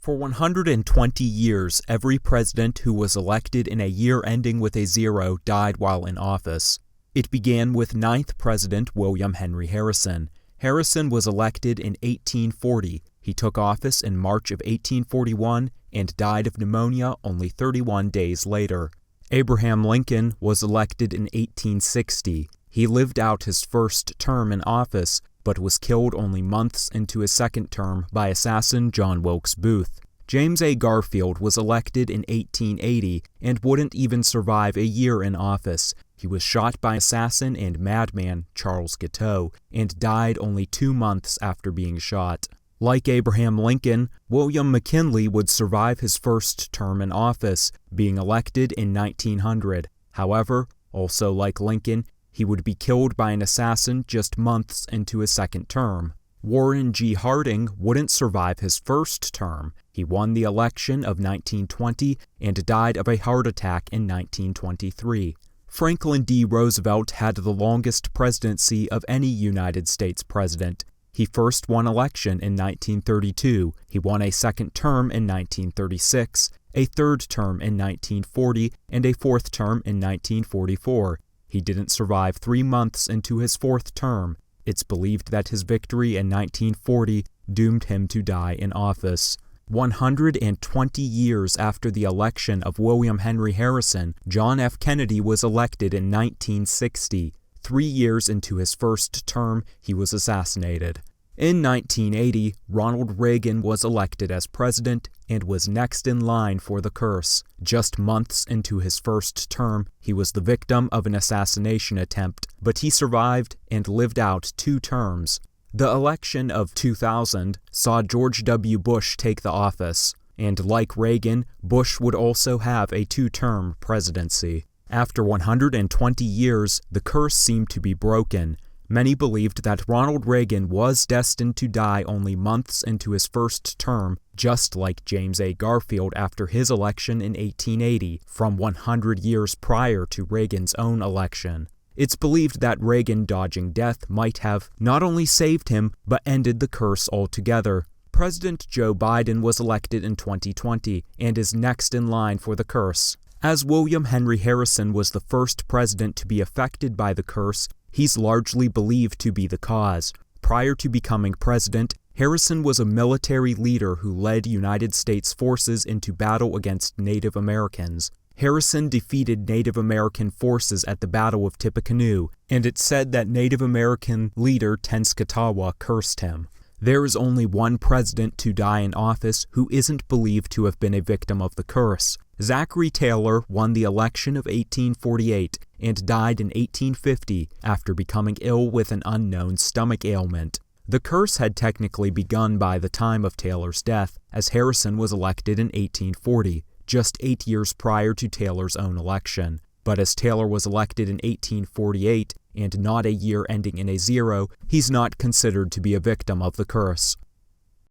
For 120 years, every president who was elected in a year ending with a 0 died while in office. It began with 9th President William Henry Harrison. Harrison was elected in 1840. He took office in March of 1841 and died of pneumonia only 31 days later. Abraham Lincoln was elected in 1860. He lived out his first term in office, but was killed only months into his second term by assassin John Wilkes Booth. James A. Garfield was elected in 1880 and wouldn't even survive a year in office. He was shot by assassin and madman Charles Guiteau and died only 2 months after being shot. Like Abraham Lincoln, William McKinley would survive his first term in office, being elected in 1900. However, also like Lincoln, he would be killed by an assassin just months into his second term. Warren G. Harding wouldn't survive his first term. He won the election of 1920 and died of a heart attack in 1923. Franklin D. Roosevelt had the longest presidency of any United States president. He first won election in 1932. He won a second term in 1936, a third term in 1940, and a fourth term in 1944. He didn't survive 3 months into his fourth term. It's believed that his victory in 1940 doomed him to die in office. 120 years after the election of William Henry Harrison, John F. Kennedy was elected in 1960. 3 years into his first term, he was assassinated. In 1980, Ronald Reagan was elected as president and was next in line for the curse. Just months into his first term, he was the victim of an assassination attempt, but he survived and lived out 2 terms. The election of 2000 saw George W. Bush take the office, and like Reagan, Bush would also have a 2-term presidency. After 120 years, the curse seemed to be broken. Many believed that Ronald Reagan was destined to die only months into his first term, just like James A. Garfield after his election in 1880, from 100 years prior to Reagan's own election. It's believed that Reagan dodging death might have not only saved him, but ended the curse altogether. President Joe Biden was elected in 2020 and is next in line for the curse. As William Henry Harrison was the first president to be affected by the curse, he's largely believed to be the cause. Prior to becoming president, Harrison was a military leader who led United States forces into battle against Native Americans. Harrison defeated Native American forces at the Battle of Tippecanoe, and it's said that Native American leader Tenskwatawa cursed him. There is only one president to die in office who isn't believed to have been a victim of the curse. Zachary Taylor won the election of 1848 and died in 1850 after becoming ill with an unknown stomach ailment. The curse had technically begun by the time of Taylor's death, as Harrison was elected in 1840, just 8 years prior to Taylor's own election. But as Taylor was elected in 1848 and not a year ending in a 0, he's not considered to be a victim of the curse.